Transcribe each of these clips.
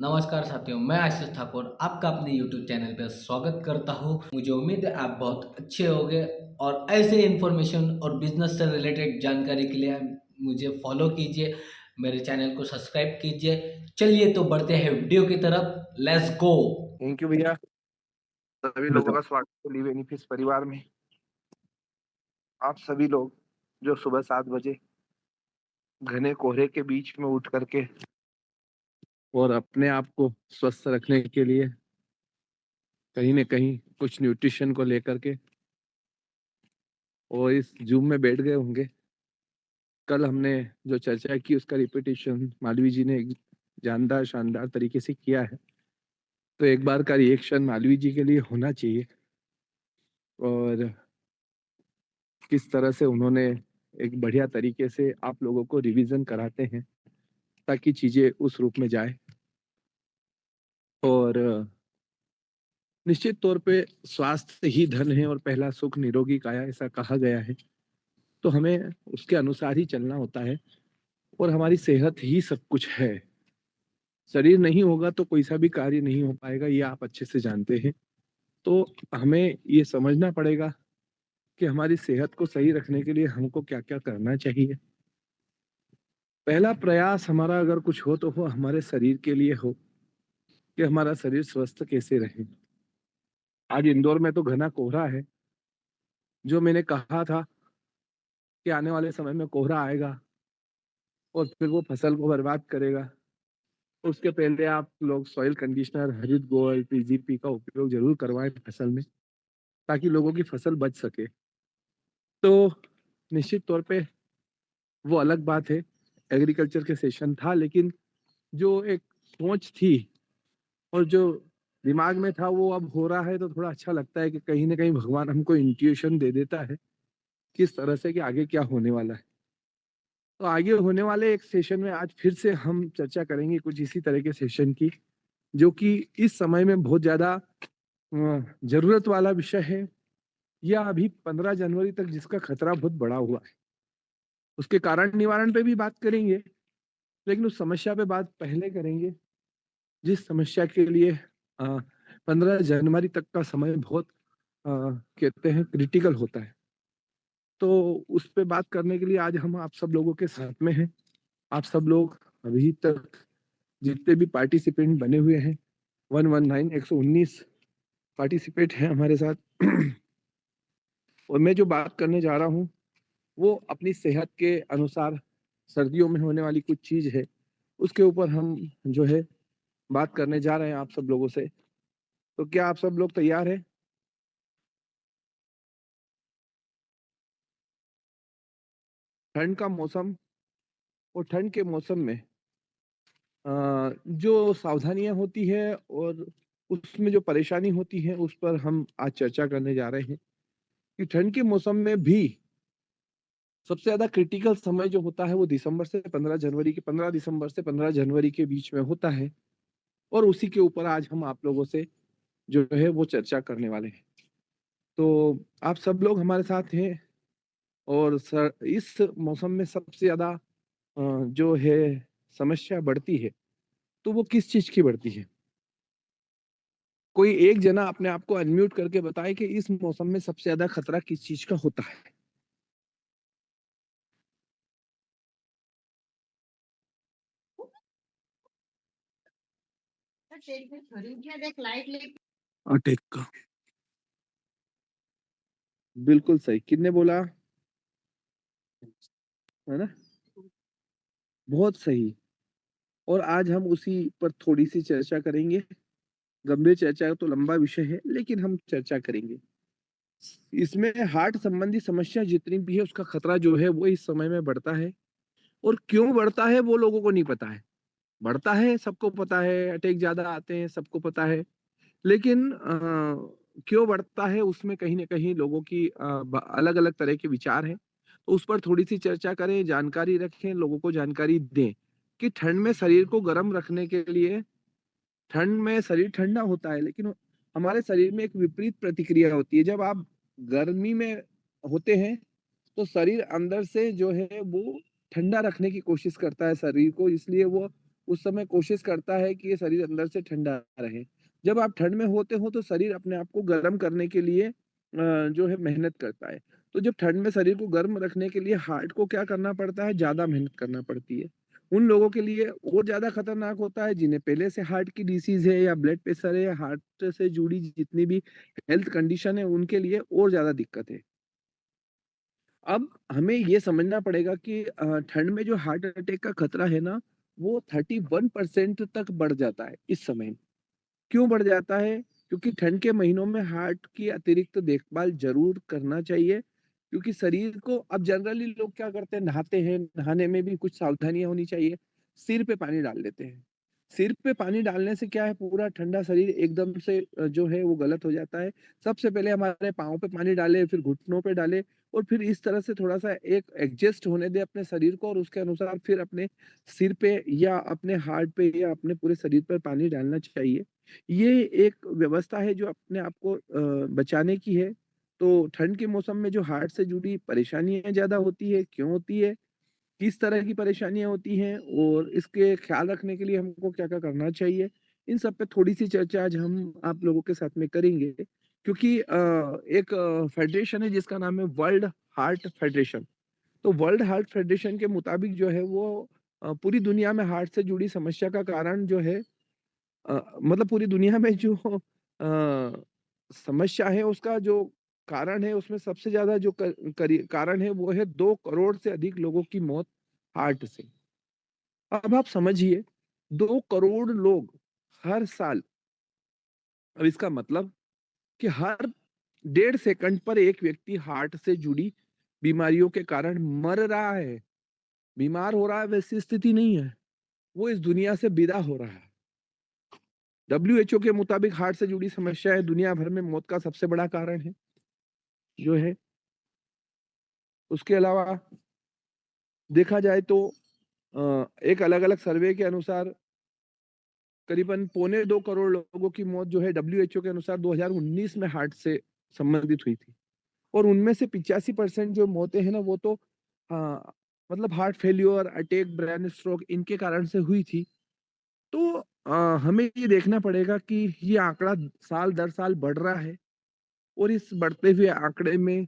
नमस्कार साथियों, मैं आशीष ठाकुर आपका अपने YouTube चैनल पर स्वागत करता हूं। मुझे उम्मीद है आप बहुत अच्छे होंगे और ऐसे इन्फॉर्मेशन और बिजनेस से रिलेटेड जानकारी के लिए मुझे फॉलो कीजिए, मेरे चैनल को सब्सक्राइब कीजिए। चलिए तो बढ़ते हैं वीडियो की तरफ, लेट्स गो। थैंक यू भैया। सभी लोगों का स्वागत है ली बेनिफिट्स परिवार में। आप सभी लोग जो सुबह 7 बजे घने कोहरे के बीच में उठ करके और अपने आप को स्वस्थ रखने के लिए कहीं न कहीं कुछ न्यूट्रिशन को लेकर के और इस जूम में बैठ गए होंगे। कल हमने जो चर्चा की उसका रिपीटिशन मालवी जी ने एक जानदार शानदार तरीके से किया है। तो एक बार का रिएक्शन मालवी जी के लिए होना चाहिए और किस तरह से उन्होंने एक बढ़िया तरीके से आप लोगों को रिवीजन कराते हैं ताकि चीजें उस रूप में जाए। और निश्चित तौर पे स्वास्थ्य ही धन है और पहला सुख निरोगी काया, ऐसा कहा गया है। तो हमें उसके अनुसार ही चलना होता है और हमारी सेहत ही सब कुछ है। शरीर नहीं होगा तो कोई सा भी कार्य नहीं हो पाएगा, ये आप अच्छे से जानते हैं। तो हमें ये समझना पड़ेगा कि हमारी सेहत को सही रखने के लिए हमको क्या-क्या करना चाहिए। पहला प्रयास हमारा अगर कुछ हो तो वो हमारे शरीर के लिए हो कि हमारा शरीर स्वस्थ कैसे रहे। आज इंदौर में तो घना कोहरा है। जो मैंने कहा था कि आने वाले समय में कोहरा आएगा और फिर वो फसल को बर्बाद करेगा। उसके पहले आप लोग सॉइल कंडीशनर, हरित गोल्ड, पीजीपी का उपयोग ज़रूर करवाएँ फसल में, ताकि लोगों की फसल बच सके। तो निश्चित तौर पे वो अलग बात है, एग्रीकल्चर के सेशन था, लेकिन जो एक सोच थी और जो दिमाग में था वो अब हो रहा है, तो थोड़ा अच्छा लगता है कि कहीं न कहीं भगवान हमको इंट्यूशन दे देता है, किस तरह से कि आगे क्या होने वाला है। तो आगे होने वाले एक सेशन में आज फिर से हम चर्चा करेंगे कुछ इसी तरह के सेशन की, जो कि इस समय में बहुत ज़्यादा ज़रूरत वाला विषय है, या अभी 15 जनवरी तक जिसका खतरा बहुत बढ़ा हुआ है। उसके कारण निवारण पे भी बात करेंगे, लेकिन उस समस्या पे बात पहले करेंगे, जिस समस्या के लिए 15 जनवरी तक का समय बहुत कहते हैं क्रिटिकल होता है। तो उस पे बात करने के लिए आज हम आप सब लोगों के साथ में हैं। आप सब लोग अभी तक जितने भी पार्टिसिपेंट बने हुए हैं 119 पार्टिसिपेट हैं हमारे साथ। और मैं जो बात करने जा रहा हूँ वो अपनी सेहत के अनुसार सर्दियों में होने वाली कुछ चीज है, उसके ऊपर हम जो है बात करने जा रहे हैं आप सब लोगों से। तो क्या आप सब लोग तैयार हैं? ठंड का मौसम और ठंड के मौसम में जो सावधानियां होती है और उसमें जो परेशानी होती है उस पर हम आज चर्चा करने जा रहे हैं कि ठंड के मौसम में भी सबसे ज़्यादा क्रिटिकल समय जो होता है वो दिसंबर से 15 जनवरी के 15 दिसंबर से 15 जनवरी के बीच में होता है और उसी के ऊपर आज हम आप लोगों से जो है वो चर्चा करने वाले हैं। तो आप सब लोग हमारे साथ हैं और इस मौसम में सबसे ज़्यादा जो है समस्या बढ़ती है, तो वो किस चीज़ की बढ़ती है? कोई एक जना अपने आप को अनम्यूट करके बताए कि इस मौसम में सबसे ज़्यादा खतरा किस चीज़ का होता है? अटैक का। बिल्कुल सही। किसने बोला? है ना? बहुत सही। और आज हम उसी पर थोड़ी-सी चर्चा करेंगे। गंभीर चर्चा तो लंबा विषय है, लेकिन हम चर्चा करेंगे। इसमें हार्ट संबंधी समस्या जितनी भी है, उसका खतरा जो है वो इस समय में बढ़ता है और क्यों बढ़ता है वो लोगों को नहीं पता है। बढ़ता है सबको पता है, अटैक ज़्यादा आते हैं सबको पता है, लेकिन क्यों बढ़ता है उसमें कहीं न कहीं लोगों की ब अलग-अलग तरह के विचार हैं। तो उस पर थोड़ी-सी चर्चा करें, जानकारी रखें, लोगों को जानकारी दें कि ठंड में शरीर को गर्म रखने के लिए ठंड में शरीर ठंडा होता है, लेकिन हमारे शरीर में एक विपरीत प्रतिक्रिया होती है। जब आप गर्मी में होते हैं, तो शरीर अंदर से जो है वो ठंडा रखने की कोशिश करता है शरीर को, इसलिए वो उस समय कोशिश करता है कि ये शरीर अंदर से ठंडा रहे। जब आप ठंड में होते हो तो शरीर अपने आप को गर्म करने के लिए जो है मेहनत करता है। तो जब ठंड में शरीर को गर्म रखने के लिए हार्ट को क्या करना पड़ता है, ज़्यादा मेहनत करना पड़ती है। उन लोगों के लिए और ज़्यादा खतरनाक होता है जिन्हें पहले से हार्ट की डिसीज़ है या ब्लड प्रेशर है या हार्ट से जुड़ी जितनी भी हेल्थ कंडीशन है, उनके लिए और ज़्यादा दिक्कत है। अब हमें ये समझना पड़ेगा कि ठंड में जो हार्ट अटैक का खतरा है ना, वो 31% तक बढ़ जाता है इस समय। क्यों बढ़ जाता है? क्योंकि ठंड के महीनों में हार्ट की अतिरिक्त देखभाल ज़रूर करना चाहिए, क्योंकि शरीर को अब जनरली लोग क्या करते हैं, नहाते हैं, नहाने में भी कुछ सावधानियाँ होनी चाहिए। सिर पे पानी डाल देते हैं। सिर पे पानी डालने से क्या है, पूरा ठंडा शरीर एकदम से जो है वो गलत हो जाता है। सबसे पहले हमारे पाँव पे पानी डालें, फिर घुटनों पे डालें और फिर इस तरह से थोड़ा-सा एक एडजस्ट होने दें अपने शरीर को और उसके अनुसार फिर अपने सिर पे या अपने हार्ट पे या अपने पूरे शरीर पर पानी डालना चाहिए। ये एक व्यवस्था है जो अपने आप को बचाने की है। तो ठंड के मौसम में जो हार्ट से जुड़ी परेशानियाँ ज़्यादा होती है, क्यों होती है? किस तरह की परेशानियाँ होती हैं और इसके ख़्याल रखने के लिए हमको क्या-क्या करना चाहिए? इन सब पे थोड़ी-सी चर्चा आज हम आप लोगों के साथ में करेंगे। क्योंकि एक फ़ेडरेशन है जिसका नाम है वर्ल्ड हार्ट फ़ेडरेशन। तो वर्ल्ड हार्ट फ़ेडरेशन के मुताबिक जो है वो पूरी दुनिया में हार्ट से जुड़ी समस्या का कारण जो है मतलब पूरी दुनिया में जो समस्या है उसका जो कारण है उसमें सबसे ज़्यादा जो कारण है वो है 2 करोड़ से अधिक लोगों की मौत हार्ट से। अब आप समझिए 2 करोड़ लोग हर साल, अब इसका मतलब कि हर 1.5 सेकंड पर एक व्यक्ति हार्ट से जुड़ी बीमारियों के कारण मर रहा है। बीमार हो रहा है वैसी स्थिति नहीं है, वो इस दुनिया से विदा हो रहा है। डब्ल्यूएचओ के मुताबिक हार्ट से जुड़ी समस्याएँ दुनिया भर में मौत का सबसे बड़ा कारण है, जो है। उसके अलावा देखा जाए तो एक अलग-अलग सर्वे के अनुसार करीबन पौने 2 करोड़ लोगों की मौत जो है डब्ल्यूएचओ के अनुसार 2019 में हार्ट से संबंधित हुई थी। और उनमें से 85% जो मौतें हैं ना वो तो मतलब heart failure, attack, brain stroke इनके कारण से हुई थी। तो हमें ये देखना पड़ेगा कि ये आंकड़ा साल दर साल बढ़ रहा है और इस बढ़ते हुए आंकड़े में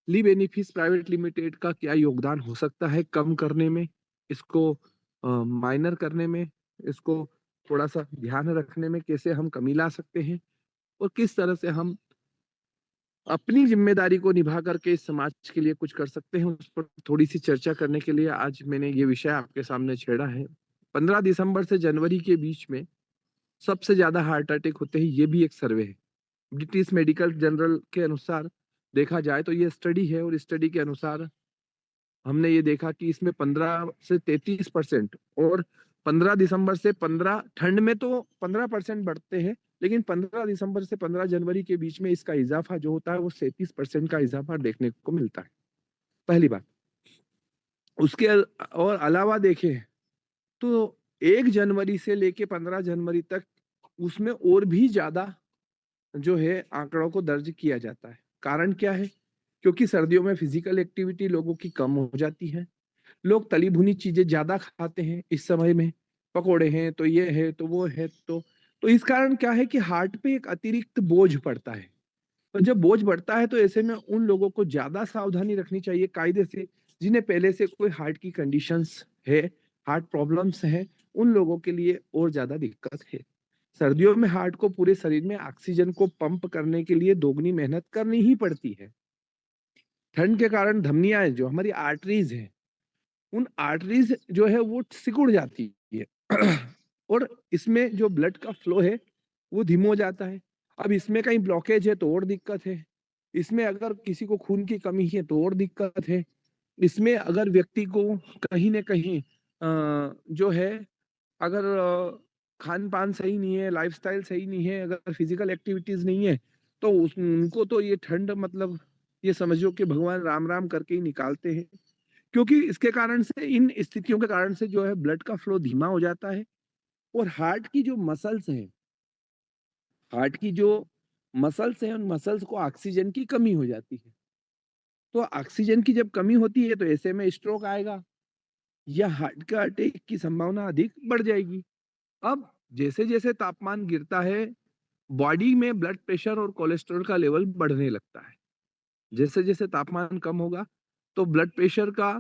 ली बेनिफिस प्राइवेट लिमिटेड का क्या योगदान हो सकता है कम करने में, इसको माइनर करने में, इसको थोड़ा-सा ध्यान रखने में कैसे हम कमी ला सकते हैं और किस तरह से हम अपनी ज़िम्मेदारी को निभा कर के इस समाज के लिए कुछ कर सकते हैं, उस पर थोड़ी-सी चर्चा करने के लिए आज मैंने ये विषय आपके सामने छेड़ा है। 15 दिसंबर से जनवरी के बीच में सबसे ज़्यादा हार्ट अटैक होते हैं, ये भी एक सर्वे है। ब्रिटिश मेडिकल जर्नल के अनुसार देखा जाए तो ये स्टडी है और इस स्टडी के अनुसार हमने ये देखा कि इसमें 15 से 33% और 15 दिसंबर से 15 ठंड में तो 15% बढ़ते हैं, लेकिन 15 दिसंबर से 15 जनवरी के बीच में इसका इज़ाफ़ा जो होता है वो 37% का इज़ाफ़ा देखने को मिलता है, पहली बात। उसके और अलावा देखें तो 1 जनवरी से लेके 15 जनवरी तक उसमें और भी ज़्यादा जो है आंकड़ों को दर्ज किया जाता है। कारण क्या है? क्योंकि सर्दियों में फिज़िकल एक्टिविटी लोगों की कम हो जाती है। लोग तली भुनी चीज़ें ज़्यादा खाते हैं इस समय में, पकोड़े हैं, तो ये है, तो वो है, तो इस कारण क्या है कि हार्ट पे एक अतिरिक्त बोझ पड़ता है। और जब बोझ बढ़ता है तो ऐसे में उन लोगों को ज़्यादा सावधानी रखनी चाहिए कायदे से, जिन्हें पहले से कोई हार्ट की कंडीशंस है, हार्ट प्रॉब्लम्स हैं, उन लोगों के लिए और ज़्यादा दिक्कत है। सर्दियों में हार्ट को पूरे शरीर में ऑक्सीजन को पंप करने के लिए दोगुनी मेहनत करनी ही पड़ती है। ठंड के कारण धमनियाँ हैं जो हमारी आर्टरीज़ हैं, उन आर्टरीज़ जो है वो सिकुड़ जाती है और इसमें जो ब्लड का फ्लो है, वो धीमा हो जाता है। अब इसमें कहीं ब्लॉकेज है तो और दिक्कत है। इसमें अगर किसी को खून की कमी है तो और दिक्कत है। इसमें अगर व्यक्ति को कहीं न कहीं जो है अगर खान-पान सही नहीं है, लाइफ़स्टाइल सही नहीं है, अगर फिज़िकल एक्टिविटीज़ नहीं है, तो उस उनको तो ये ठंड मतलब ये समझो कि भगवान राम-राम करके ही निकालते हैं। क्योंकि इसके कारण से इन स्थितियों के कारण से जो है ब्लड का फ्लो धीमा हो जाता है और हार्ट की जो मसल्स हैं, उन मसल्स को ऑक्सीजन की कमी हो जाती है। तो ऑक्सीजन की जब कमी होती है तो ऐसे में स्ट्रोक आएगा या हार्ट का अटैक की संभावना अधिक बढ़ जाएगी। अब जैसे-जैसे तापमान गिरता है, बॉडी में ब्लड प्रेशर और कोलेस्ट्रॉल का लेवल बढ़ने लगता है। जैसे-जैसे तापमान कम होगा, तो ब्लड प्रेशर का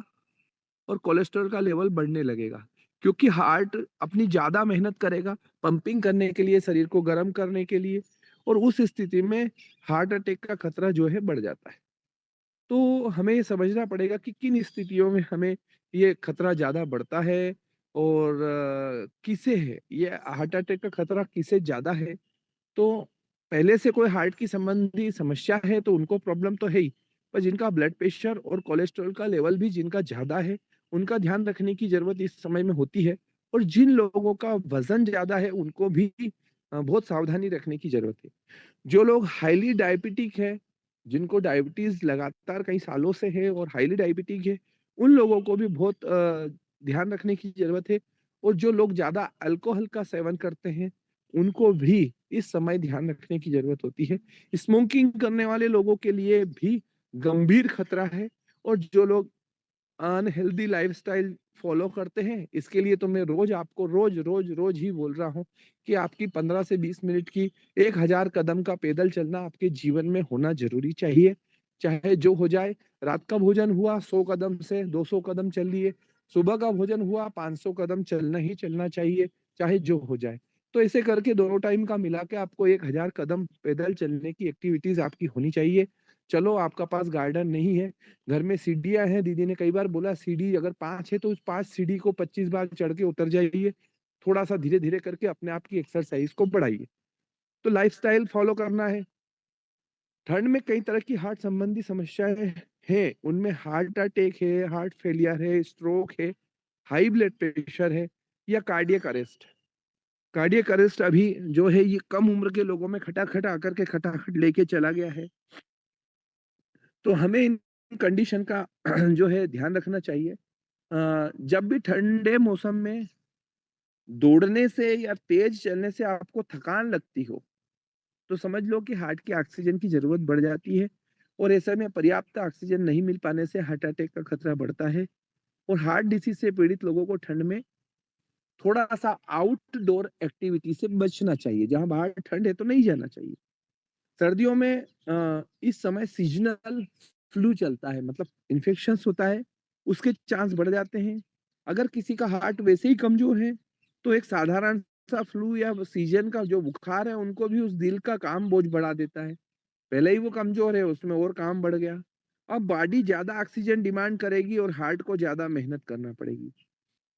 और कोलेस्ट्रॉल का लेवल बढ़ने लगेगा। क्योंकि हार्ट अपनी ज़्यादा मेहनत करेगा, पंपिंग करने के लिए, शरीर को गर्म करने के लिए, और उस स्थिति में हार्ट अटैक का खतरा जो है बढ़ जाता है। तो हमें ये समझना पड़ेगा कि किन स्थितियों में हमें ये खतरा ज़्यादा बढ़ता है, और किसे है, ये हार्ट अटैक का खतरा किसे ज़्यादा है। तो पहले से कोई हार्ट की संबंधी समस्या है तो उनको प्रॉब्लम तो है ही, पर जिनका ब्लड प्रेशर और कोलेस्ट्रॉल का लेवल भी जिनका ज़्यादा है, उनका ध्यान रखने की ज़रूरत इस समय में होती है। और जिन लोगों का वज़न ज़्यादा है, उनको भी बहुत सावधानी रखने की ज़रूरत है। जो लोग हाइली डायबिटिक है, जिनको डायबिटीज़ लगातार कई सालों से है और हाइली डायबिटिक है, उन लोगों को भी बहुत ध्यान रखने की ज़रूरत है। और जो लोग ज़्यादा अल्कोहल का सेवन करते हैं, उनको भी इस समय ध्यान रखने की ज़रूरत होती है। स्मोकिंग करने वाले लोगों के लिए भी गंभीर खतरा है, और जो लोग अनहेल्दी लाइफ़स्टाइल फ़ॉलो करते हैं, इसके लिए तो मैं रोज़ आपको रोज़ ही बोल रहा हूँ कि आपकी 15 से 20 मिनट की 1000 कदम का पैदल चलना आपके जीवन में होना ज़रूरी चाहिए। चाहे जो हो जाए, रात का भोजन हुआ 100 कदम से 200 कदम चल लिए, सुबह का भोजन हुआ 500 कदम चलना ही चलना चाहिए, चाहे जो हो जाए। तो ऐसे करके दोनों टाइम का मिला के आपको 1000 कदम पैदल चलने की एक्टिविटीज़ आपकी होनी चाहिए। चलो आपका पास गार्डन नहीं है, घर में सीढ़ियाँ हैं, दीदी ने कई बार बोला सीढ़ी अगर 5 है तो उस 5 सीढ़ी को 25 बार चढ़ के उतर जाइए। थोड़ा-सा धीरे-धीरे करके अपने आप की एक्सरसाइज़ को बढ़ाइए। तो लाइफ़स्टाइल फ़ॉलो करना है। ठंड में कई तरह की हार्ट संबंधी समस्याएँ हैं, उनमें हार्ट अटैक है, हार्ट फेलियर है, स्ट्रोक है, हाई ब्लड प्रेशर है, या कार्डियक अरेस्ट। कार्डियक अरेस्ट अभी जो है ये कम उम्र के लोगों में खटाखट आकर के खटाखट लेके चला गया है। तो हमें इन कंडीशन का जो है ध्यान रखना चाहिए। जब भी ठंडे मौसम में दौड़ने से या तेज चलने से आपको थकान लगती हो, तो समझ लो कि हार्ट की ऑक्सीजन की ज़रूरत बढ़ जाती है, और ऐसे में पर्याप्त ऑक्सीजन नहीं मिल पाने से हार्ट अटैक का खतरा बढ़ता है। और हार्ट डिसीज़ से पीड़ित लोगों को ठंड में थोड़ा-सा आउटडोर एक्टिविटी से बचना चाहिए, जहाँ बाहर ठंड है तो नहीं जाना चाहिए। सर्दियों में इस समय सीज़नल फ्लू चलता है, मतलब इन्फेक्शंस होता है, उसके चांस बढ़ जाते हैं। अगर किसी का हार्ट वैसे ही कमज़ोर है, तो एक साधारण सा फ्लू या सीज़न का जो बुखार है, उनको भी उस दिल का काम बोझ बढ़ा देता है। पहले ही वो कमज़ोर है, उसमें और काम बढ़ गया। अब बॉडी ज़्यादा ऑक्सीजन डिमांड करेगी और हार्ट को ज़्यादा मेहनत करना पड़ेगी।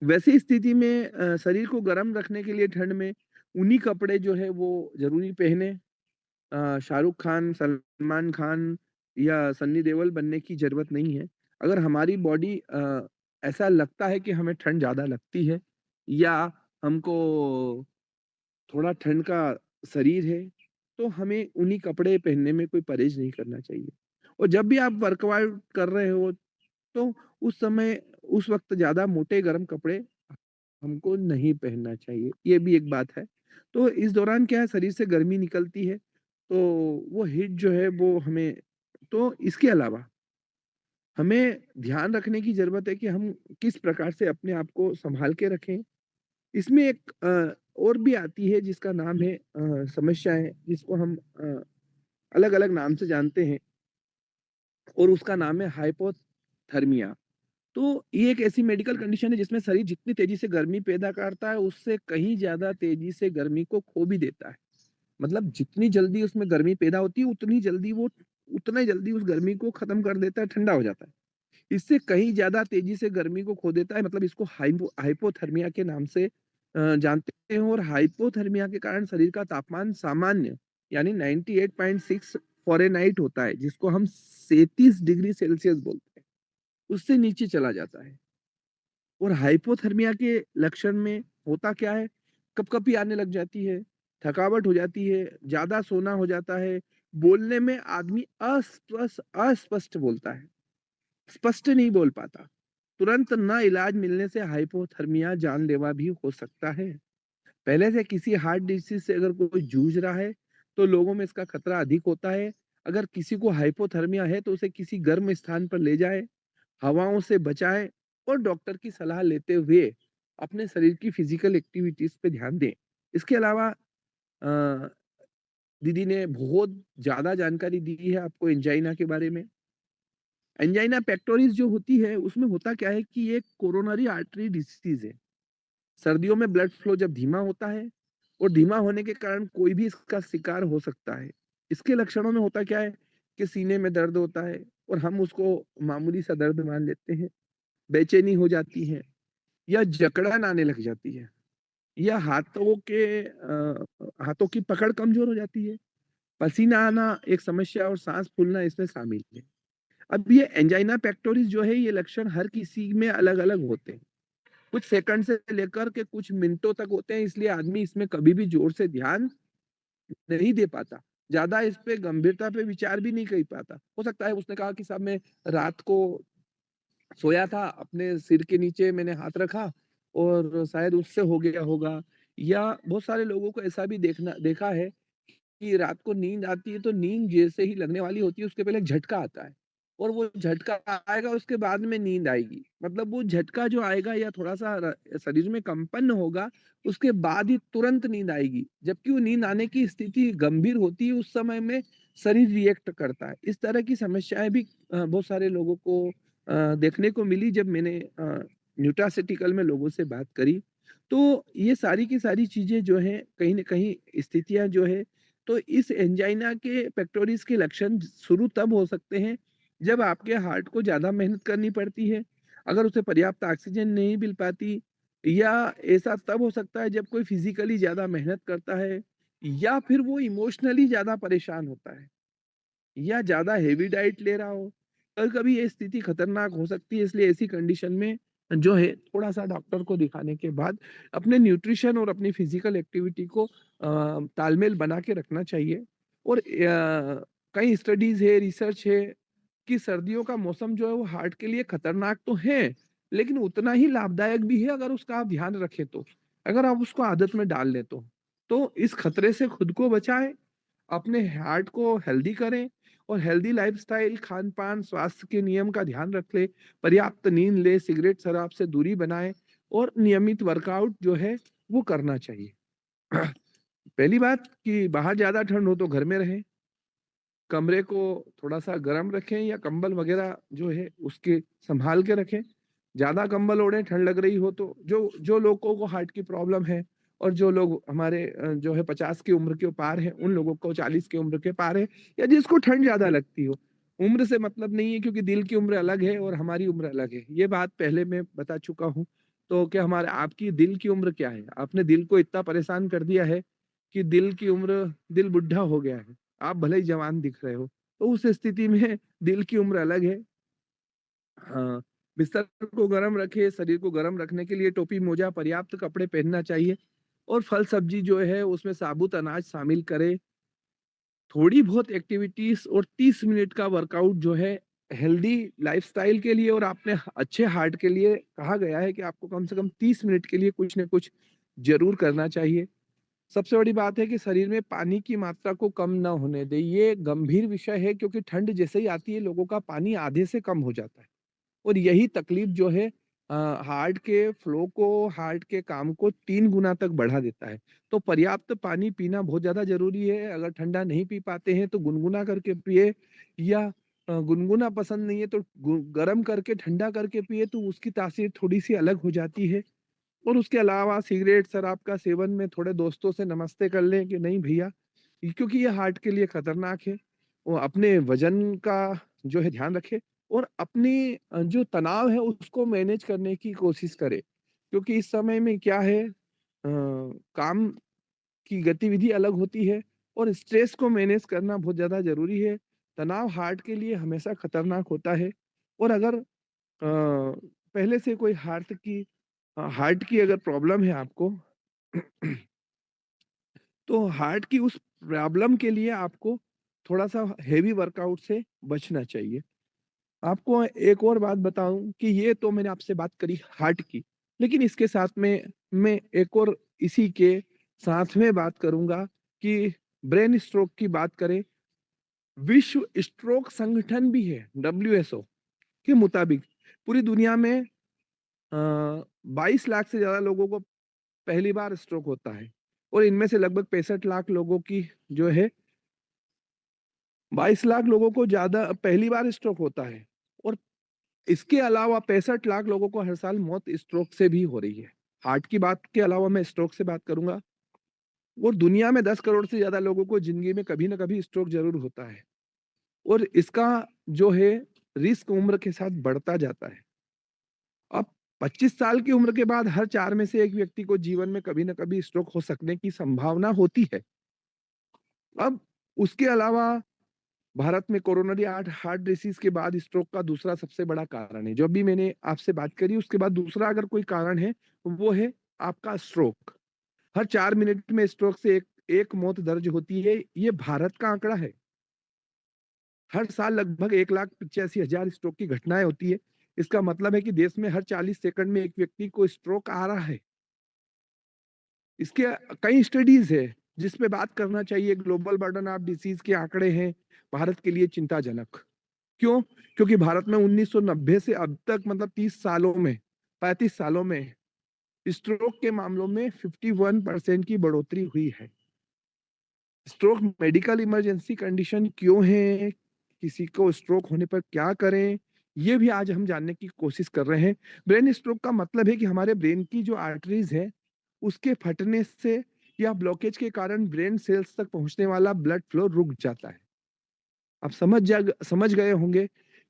वैसी स्थिति में शरीर को गर्म रखने के लिए ठंड में ऊनी कपड़े जो है वो ज़रूरी पहने। शाहरुख खान, सलमान खान या सन्नी देओल बनने की ज़रूरत नहीं है। अगर हमारी बॉडी ऐसा लगता है कि हमें ठंड ज़्यादा लगती है, या हमको थोड़ा ठंड का शरीर है, तो हमें ऊनी कपड़े पहनने में कोई परहेज़ नहीं करना चाहिए। और जब भी आप वर्कआउट कर रहे हो, तो उस समय उस वक़्त ज़्यादा मोटे गरम कपड़े हमको नहीं पहनना चाहिए, ये भी एक बात है। तो इस दौरान क्या है, शरीर से गर्मी निकलती है, तो वो हीट जो है वो हमें, तो इसके अलावा हमें ध्यान रखने की ज़रूरत है कि हम किस प्रकार से अपने आप को सँभाल के रखें। इसमें एक और भी आती है जिसका नाम है समस्याएँ, जिसको हम अलग-अलग नाम से जानते हैं, और उसका नाम है हाइपोथर्मिया। तो ये एक ऐसी मेडिकल कंडीशन है जिसमें शरीर जितनी तेज़ी से गर्मी पैदा करता है, उससे कहीं ज़्यादा तेज़ी से गर्मी को खो भी देता है। मतलब जितनी जल्दी उसमें गर्मी पैदा होती है, उतना ही जल्दी उस गर्मी को खत्म कर देता है, ठंडा हो जाता है। इससे कहीं ज़्यादा तेज़ी से गर्मी को खो देता है, मतलब इसको हाइपोथर्मिया के नाम से जानते हैं। और हाइपोथर्मिया के कारण शरीर का तापमान सामान्य यानी 98.6 फ़ारेनहाइट होता है, जिसको हम 37 डिग्री सेल्सियस बोलते हैं, उससे नीचे चला जाता है। और हाइपोथर्मिया के लक्षण में होता क्या है? कँपकँपी आने लग जाती है, थकावट हो जाती है, ज़्यादा सोना हो जाता है, बोलने में आदमी अस्पष्ट बोलता है, स्पष्ट नहीं बोल पाता। तुरंत ना इलाज मिलने से हाइपोथर्मिया जानलेवा भी हो सकता है। पहले से किसी हार्ट डिसीज़ से अगर कोई जूझ रहा है, तो लोगों में इसका खतरा अधिक होता है। अगर किसी को हाइपोथर्मिया है, तो उसे किसी गर्म स्थान पर ले जाएँ, हवाओं से बचाएँ, और डॉक्टर की सलाह लेते हुए अपने शरीर की फिजिकल एक्टिविटीज पे ध्यान दें। इसके अलावा अ, दीदी ने बहुत ज़्यादा जानकारी दी है आपको एंजाइना के बारे में। एंजाइना पेक्टोरिस जो होती है, उसमें होता क्या है कि ये एक कोरोनरी आर्टरी डिसीज़ है। सर्दियों में ब्लड फ्लो जब धीमा होता है और धीमा होने के कारण कोई भी इसका शिकार हो सकता है। इसके लक्षणों में होता क्या है कि सीने में दर्द होता है और हम उसको मामूली सा दर्द मान लेते हैं, बेचैनी हो जाती है या जकड़न आने लग जाती है या हाथों की पकड़ कमज़ोर हो जाती है। पसीना आना एक समस्या और साँस फूलना इसमें शामिल है। अब ये एंजाइना पेक्टोरिस जो है, ये लक्षण हर किसी में अलग-अलग होते हैं। कुछ सेकंड से लेकर के कुछ मिनटों तक होते हैं, इसलिए आदमी इसमें कभी भी जोर से ध्यान नहीं दे पाता। ज़्यादा इस पे गंभीरता पे विचार भी नहीं कर पाता। हो सकता है उसने कहा कि साहब मैं रात को सोया था, अपने सिर के नीचे मैंने हाथ रखा और शायद उससे हो गया होगा। या बहुत सारे लोगों को ऐसा भी देखा है कि रात को नींद आती है तो नींद जैसे ही लगने वाली होती है उसके पहले एक झटका आता है और वो झटका आएगा उसके बाद में नींद आएगी। मतलब वो झटका जो आएगा या थोड़ा-सा शरीर में कंपन होगा, उसके बाद ही तुरंत नींद आएगी। जबकि वो नींद आने की स्थिति गंभीर होती है, उस समय में शरीर रिएक्ट करता है। इस तरह की समस्याएँ भी बहुत सारे लोगों को देखने को मिली जब मैंने न्यूट्रास्यूटिकल में लोगों से बात करी। तो ये सारी की सारी चीज़ें जो हैं, कहीं न कहीं स्थितियाँ जो है, तो इस एंजाइना के पेक्टोरिस के लक्षण शुरू तब हो सकते हैं, जब आपके हार्ट को ज़्यादा मेहनत करनी पड़ती है, अगर उसे पर्याप्त ऑक्सीजन नहीं मिल पाती या ऐसा तब हो सकता है जब कोई फिज़िकली ज़्यादा मेहनत करता है या फिर वो इमोशनली ज़्यादा परेशान होता है या ज़्यादा हेवी डाइट ले रहा हो। कभी-कभी ये स्थिति खतरनाक हो सकती है, इसलिए ऐसी कंडीशन में जो है थोड़ा-सा डॉक्टर को दिखाने के बाद अपने न्यूट्रिशन और अपनी फिज़िकल एक्टिविटी को तालमेल बना के रखना चाहिए। और कई स्टडीज़ है, रिसर्च है कि सर्दियों का मौसम जो है वो हार्ट के लिए खतरनाक तो है, लेकिन उतना ही लाभदायक भी है अगर उसका आप ध्यान रखें तो। अगर आप उसको आदत में डाल लें तो। तो इस खतरे से खुद को बचाएँ, अपने हार्ट को हेल्दी करें और हेल्दी लाइफ़स्टाइल, खान-पान, स्वास्थ्य के नियम का ध्यान रख लें, पर्याप्त नींद लें, सिगरेट, शराब से दूरी बनाएँ और नियमित वर्कआउट जो है वो करना चाहिए। पहली बात कि बाहर ज़्यादा ठंड हो तो घर में रहें। कमरे को थोड़ा-सा गर्म रखें या कंबल वगैरह जो है उसके सँभाल के रखें। ज़्यादा कंबल ओढ़ें ठंड लग रही हो तो। जो जो लोगों को हार्ट की प्रॉब्लम है और जो लोग हमारे जो है 50 की उम्र के पार हैं, उन लोगों को 40 की उम्र के पार है या जिसको ठंड ज़्यादा लगती हो। उम्र से मतलब नहीं है क्योंकि दिल की उम्र अलग है और हमारी उम्र अलग है। ये बात पहले मैं बता चुका हूँ। तो क्या हमारे आपकी दिल की उम्र क्या है? आपने दिल को इतना परेशान कर दिया है कि दिल बुड्ढा हो गया है। आप भले ही जवान दिख रहे हो। तो उस स्थिति में दिल की उम्र अलग है। हाँ, बिस्तर को गरम रखें, शरीर को गरम रखने के लिए टोपी, मोजा, पर्याप्त कपड़े पहनना चाहिए और फल-सब्ज़ी जो है उसमें साबुत अनाज शामिल करें। थोड़ी बहुत एक्टिविटीज़ और 30 मिनट का वर्कआउट जो है हेल्दी लाइफ़स्टाइल के लिए और आपने अच्छे हार्ट के लिए कहा गया है कि आपको कम से कम 30 मिनट के लिए कुछ न कुछ ज़रूर करना चाहिए। सबसे बड़ी बात है कि शरीर में पानी की मात्रा को कम ना होने दें। ये गंभीर विषय है क्योंकि ठंड जैसे ही आती है लोगों का पानी आधे से कम हो जाता है और यही तकलीफ जो है अ, हार्ट के फ्लो को, हार्ट के काम को 3 गुना तक बढ़ा देता है। तो पर्याप्त पानी पीना बहुत ज़्यादा ज़रूरी है। अगर ठंडा नहीं पी पाते हैं तो गुनगुना करके पिए या गुनगुना पसंद नहीं है तो गरम करके ठंडा करके पिए तो उसकी तासीर थोड़ी-सी अलग हो जाती है। और उसके अलावा सिगरेट, शराब का सेवन में थोड़े दोस्तों से नमस्ते कर लें कि नहीं भैया, क्योंकि ये हार्ट के लिए खतरनाक है। वो अपने वज़न का जो है ध्यान रखें और अपनी जो तनाव है उसको मैनेज करने की कोशिश करें। क्योंकि इस समय में क्या है काम की गतिविधि अलग होती है और स्ट्रेस को मैनेज करना बहुत ज़्यादा ज़रूरी है। तनाव हार्ट के लिए हमेशा खतरनाक होता है और अगर पहले से कोई हार्ट की अगर प्रॉब्लम है आपको तो हार्ट की उस प्रॉब्लम के लिए आपको थोड़ा-सा हेवी वर्कआउट से बचना चाहिए। आपको एक और बात बताऊँ कि ये तो मैंने आपसे बात करी हार्ट की, लेकिन इसके साथ में मैं एक और इसी के साथ में बात करूँगा कि ब्रेन स्ट्रोक की बात करें, विश्व स्ट्रोक संगठन भी है, डब्ल्यूएसओ के मुताबिक पूरी दुनिया में 22 लाख से ज़्यादा लोगों को पहली बार स्ट्रोक होता है और इनमें से लगभग 65 लाख लोगों की जो है 22 लाख लोगों को ज़्यादा पहली बार स्ट्रोक होता है और इसके अलावा 65 लाख लोगों को हर साल मौत स्ट्रोक से भी हो रही है। हार्ट की बात के अलावा मैं स्ट्रोक से बात करूँगा और दुनिया में 10 करोड़ से ज़्यादा लोगों को ज़िंदगी में कभी न कभी स्ट्रोक ज़रूर होता है और इसका जो है रिस्क उम्र के साथ बढ़ता जाता है। अब 25 साल की उम्र के बाद हर 4 में से 1 व्यक्ति को जीवन में कभी न कभी स्ट्रोक हो सकने की संभावना होती है। अब उसके अलावा भारत में कोरोनरी हार्ट हार्ट डिसीज़ के बाद स्ट्रोक का दूसरा सबसे बड़ा कारण है। जो अभी मैंने आपसे बात करी उसके बाद दूसरा अगर कोई कारण है, वो है आपका स्ट्रोक। हर 4 मिनट में स्ट्रोक से एक एक मौत दर्ज होती है। ये भारत का आंकड़ा है। हर साल लगभग 1,85,000 स्ट्रोक की घटनाएँ होती है। इसका मतलब है कि देश में हर 40 सेकंड में एक व्यक्ति को स्ट्रोक आ रहा है। इसके कई स्टडीज़ है, जिस पे बात करना चाहिए। ग्लोबल बर्डन ऑफ डिसीज़ के आंकड़े हैं, भारत के लिए चिंताजनक। क्यों? क्योंकि भारत में 1990 से अब तक मतलब 30 सालों में, 35 सालों में स्ट्रोक के मामलों में 51% की बढ़ोतरी हुई है। स्ट्रोक मेडिकल इमरजेंसी कंडीशन क्यों है? किसी को स्ट्रोक होने पर क्या करें? ये भी आज हम जानने की कोशिश कर रहे हैं। ब्रेन स्ट्रोक का मतलब है कि हमारे ब्रेन की जो आर्टरीज़ है, उसके फटने से या ब्लॉकेज के कारण ब्रेन सेल्स तक पहुँचने वाला ब्लड फ्लो रुक जाता है। आप समझ गए होंगे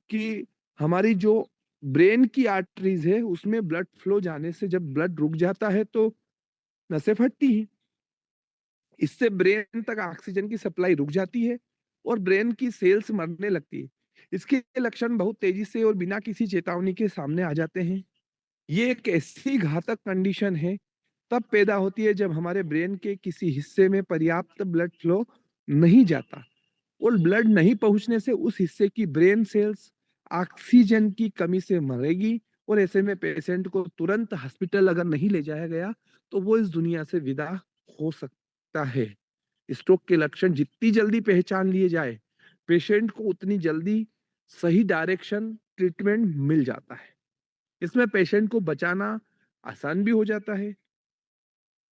कि हमारी जो ब्रेन की आर्टरीज़ है, उसमें ब्लड फ्लो जाने से जब ब्लड रुक जाता है, तो नसें फटती हैं। इससे ब्रेन तक ऑक्सीजन की सप्लाई रुक जाती है और ब्रेन की सेल्स मरने लगती है। इसके लक्षण बहुत तेजी से और बिना किसी चेतावनी के सामने आ जाते हैं। ये एक ऐसी घातक कंडीशन है, तब पैदा होती है जब हमारे ब्रेन के किसी हिस्से में पर्याप्त ब्लड फ्लो नहीं जाता और ब्लड नहीं पहुंचने से उस हिस्से की ब्रेन सेल्स ऑक्सीजन की कमी से मरेगी और ऐसे में पेशेंट को तुरंत हॉस्पिटल अगर नहीं ले जाया गया, तो वो इस दुनिया से विदा हो सकता है। स्ट्रोक के लक्षण जितनी जल्दी पहचान लिए जाए, पेशेंट को उतनी जल्दी सही डायरेक्शन ट्रीटमेंट मिल जाता है। इसमें पेशेंट को बचाना आसान भी हो जाता है।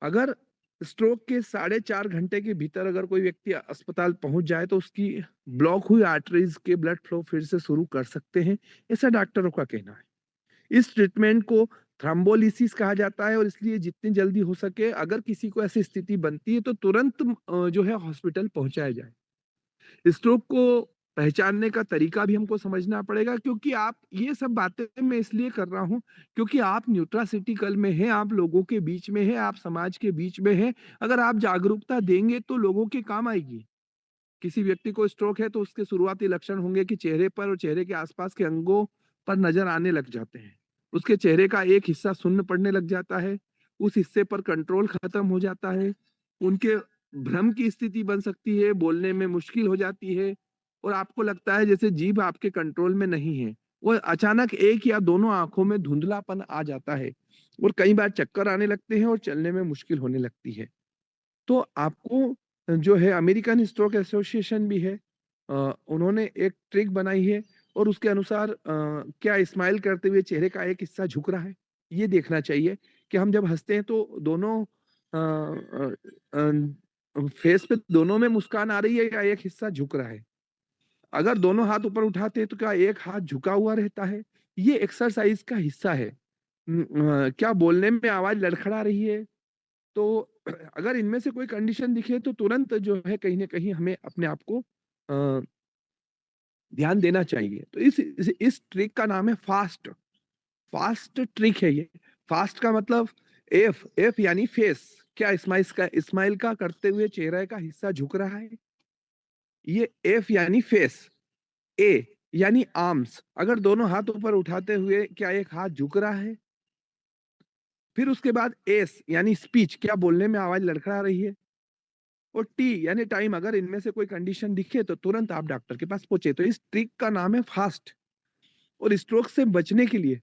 अगर स्ट्रोक के साढ़े 4 घंटे के भीतर अगर कोई व्यक्ति अस्पताल पहुंच जाए, तो उसकी ब्लॉक हुई आर्टरीज के ब्लड फ्लो फिर से शुरू कर सकते हैं, ऐसा डॉक्टरों का कहना है। इस ट्रीटमेंट को थ्रोम्बोलिसिस कहा जाता है और इसलिए जितनी जल्दी हो सके अगर किसी को ऐसी स्थिति बनती है, तो तुरंत जो है हॉस्पिटल पहुंचाया जाए। स्ट्रोक को पहचानने का तरीका भी हमको समझना पड़ेगा, क्योंकि आप ये सब बातें मैं इसलिए कर रहा हूँ क्योंकि आप न्यूट्रासिटिकल में हैं, आप लोगों के बीच में हैं, आप समाज के बीच में हैं। अगर आप जागरूकता देंगे तो लोगों के काम आएगी। किसी व्यक्ति को स्ट्रोक है तो उसके शुरुआती लक्षण होंगे कि चेहरे पर और चेहरे के आसपास के अंगों पर नजर आने लग जाते हैं। उसके चेहरे का एक हिस्सा सुन्न पड़ने लग जाता है, उस हिस्से पर कंट्रोल खत्म हो जाता है, उनके भ्रम की स्थिति बन सकती है, बोलने में मुश्किल हो जाती है और आपको लगता है जैसे जीभ आपके कंट्रोल में नहीं है। वो अचानक एक या दोनों आंखों में धुंधलापन आ जाता है और कई बार चक्कर आने लगते हैं और चलने में मुश्किल होने लगती है। तो आपको जो है अमेरिकन स्ट्रोक एसोसिएशन भी है, उन्होंने एक ट्रिक बनाई है और उसके अनुसार क्या स्माइल करते हुए चेहरे का एक हिस्सा झुक रहा है, ये देखना चाहिए कि हम जब हँसते हैं तो दोनों फेस पे दोनों में मुस्कान आ रही है या एक हिस्सा झुक रहा है। अगर दोनों हाथ ऊपर उठाते हैं तो क्या एक हाथ झुका हुआ रहता है? ये एक्सरसाइज का हिस्सा है। क्या बोलने में आवाज़ लड़खड़ा रही है? तो अगर इनमें से कोई कंडीशन दिखे तो तुरंत जो है कहीं न कहीं हमें अपने आप को अ, ध्यान देना चाहिए। तो इस ट्रिक का नाम है फास्ट। फास्ट ट्रिक है ये। फास्ट का मतलब एफ यानी फेस। क्या स्माइल का करते हुए चेहरे का हिस्सा झुक रहा है? ये एफ यानी फेस। ए यानी आर्म्स। अगर दोनों हाथ ऊपर उठाते हुए क्या एक हाथ झुक रहा है? फिर उसके बाद एस यानी स्पीच। क्या बोलने में आवाज़ लड़खड़ा रही है? और टी यानी टाइम। अगर इनमें से कोई कंडीशन दिखे तो तुरंत आप डॉक्टर के पास पहुंचे। तो इस ट्रिक का नाम है फास्ट। और स्ट्रोक से बचने के लिए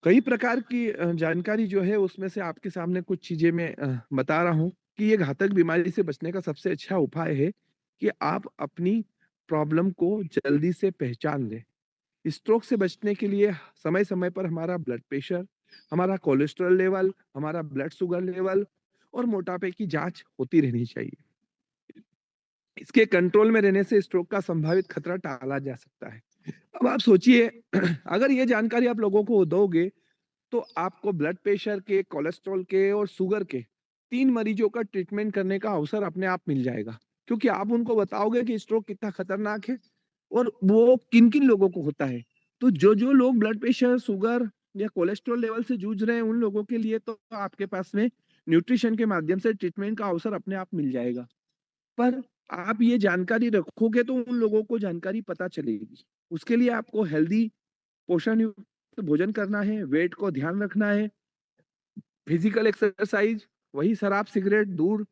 कई प्रकार की जानकारी जो है उसमें से आपके सामने कुछ चीजें मैं बता रहा हूँ कि ये घातक बीमारी से बचने का सबसे अच्छा उपाय है कि आप अपनी प्रॉब्लम को जल्दी से पहचान लें। स्ट्रोक से बचने के लिए समय-समय पर हमारा ब्लड प्रेशर, हमारा कोलेस्ट्रॉल लेवल, हमारा ब्लड शुगर लेवल और मोटापे की जाँच होती रहनी चाहिए। इसके कंट्रोल में रहने से स्ट्रोक का संभावित खतरा टाला जा सकता है। अब आप सोचिए अगर ये जानकारी आप लोगों को दोगे तो आपको ब्लड प्रेशर के, कोलेस्ट्रॉल के और शुगर के 3 मरीजों का ट्रीटमेंट करने का अवसर अपने आप मिल जाएगा। क्योंकि आप उनको बताओगे कि स्ट्रोक कितना खतरनाक है और वो किन-किन लोगों को होता है। तो जो-जो लोग ब्लड प्रेशर, शुगर या कोलेस्ट्रॉल लेवल से जूझ रहे हैं, उन लोगों के लिए तो आपके पास में न्यूट्रिशन के माध्यम से ट्रीटमेंट का अवसर अपने आप मिल जाएगा। पर आप ये जानकारी रखोगे तो उन लोगों को जानकारी पता चलेगी। उसके लिए आपको हेल्दी पोषण युक्त भोजन करना है, वेट को ध्यान रखना है, फिजिकल एक्सरसाइज, वही शराब, सिगरेट दूर,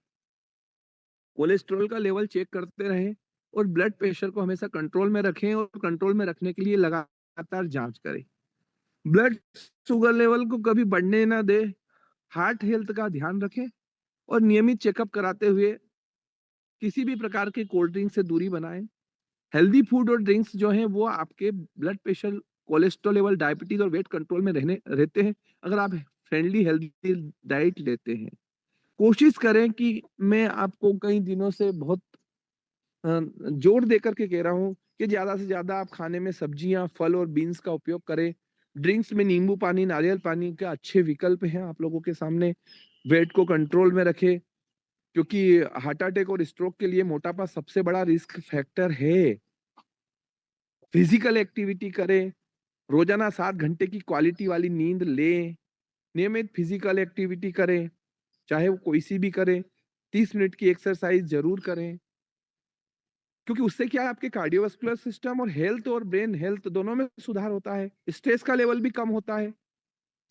कोलेस्ट्रॉल का लेवल चेक करते रहें और ब्लड प्रेशर को हमेशा कंट्रोल में रखें और कंट्रोल में रखने के लिए लगातार जांच करें। ब्लड शुगर लेवल को कभी बढ़ने ना दें, हार्ट हेल्थ का ध्यान रखें और नियमित चेकअप कराते हुए किसी भी प्रकार के कोल्ड ड्रिंक से दूरी बनाएं। हेल्दी फूड और ड्रिंक्स जो हैं वो आपके blood pressure, cholesterol level, diabetes और वेट कंट्रोल में रहने रहते हैं अगर आप फ्रेंडली हेल्दी डाइट लेते हैं। कोशिश करें कि मैं आपको कई दिनों से बहुत जोर देकर के कह रहा हूँ कि ज़्यादा से ज़्यादा आप खाने में सब्जियाँ, फल और बीन्स का उपयोग करें। ड्रिंक्स में नींबू पानी, नारियल पानी का अच्छे विकल्प हैं आप लोगों के सामने। वेट को कंट्रोल में रखें क्योंकि हार्ट अटैक और स्ट्रोक के लिए मोटापा सबसे बड़ा रिस्क फैक्टर है। फिजिकल एक्टिविटी करें, रोजाना 7 घंटे की क्वालिटी वाली नींद लें, नियमित फिजिकल एक्टिविटी करें, चाहे वो कोई सी भी करें, 30 मिनट की एक्सरसाइज ज़रूर करें, क्योंकि उससे क्या है आपके कार्डियोवास्कुलर सिस्टम और हेल्थ और ब्रेन हेल्थ दोनों में सुधार होता है, स्ट्रेस का लेवल भी कम होता है।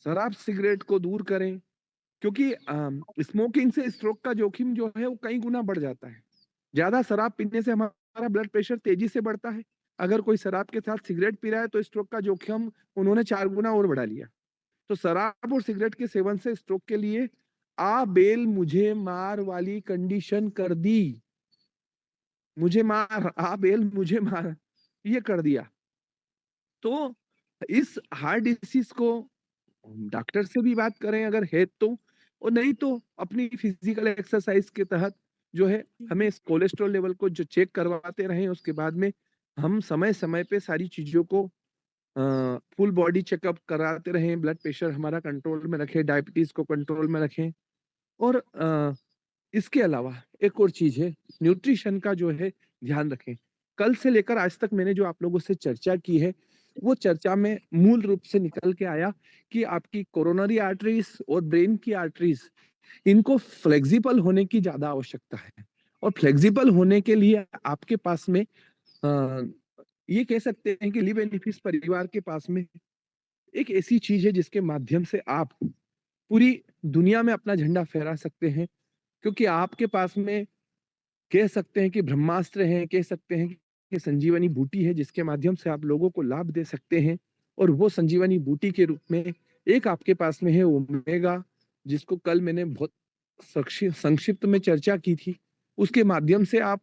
शराब, सिगरेट को दूर करें क्योंकि स्मोकिंग से स्ट्रोक का जोखिम जो है वो कई गुना बढ़ जाता है। ज़्यादा शराब पीने से हमारा ब्लड प्रेशर तेज़ी से बढ़ता है। अगर कोई शराब के साथ सिगरेट पी रहा है तो स्ट्रोक का जोखिम उन्होंने 4 गुना और बढ़ा लिया। तो शराब और सिगरेट के सेवन से स्ट्रोक के लिए आ बेल मुझे मार वाली कंडीशन कर दी। मुझे मार, आ बेल मुझे मार, ये कर दिया। तो इस हार्ट डिसीज़ को डॉक्टर से भी बात करें अगर है तो, और नहीं तो अपनी फिजिकल एक्सरसाइज के तहत जो है हमें इस कोलेस्ट्रॉल लेवल को जो चेक करवाते रहें, उसके बाद में हम समय-समय पे सारी चीज़ों को फुल बॉडी चेकअप कराते रहें, ब्लड प्रेशर हमारा कंट्रोल में रखें, डायबिटीज़ को कंट्रोल में रखें और इसके अलावा एक और चीज़ है, न्यूट्रिशन का जो है ध्यान रखें। कल से लेकर आज तक मैंने जो आप लोगों से चर्चा की है, वो चर्चा में मूल रूप से निकल के आया कि आपकी कोरोनरी आर्टरीज़ और ब्रेन की आर्टरीज़, इनको फ्लेक्सिबल होने की ज़्यादा आवश्यकता है और फ्लेक्सिबल होने के लिए आपके पास में अ, ये कह सकते हैं कि लिव एंड फिश परिवार के पास में एक ऐसी चीज़ है जिसके माध्यम से आप पूरी दुनिया में अपना झंडा फहरा सकते हैं, क्योंकि आपके पास में कह सकते हैं कि ब्रह्मास्त्र है, कह सकते हैं कि संजीवनी बूटी है जिसके माध्यम से आप लोगों को लाभ दे सकते हैं और वो संजीवनी बूटी के रूप में एक आपके पास में है ओमेगा, जिसको कल मैंने बहुत संक्षिप्त में चर्चा की थी। उसके माध्यम से आप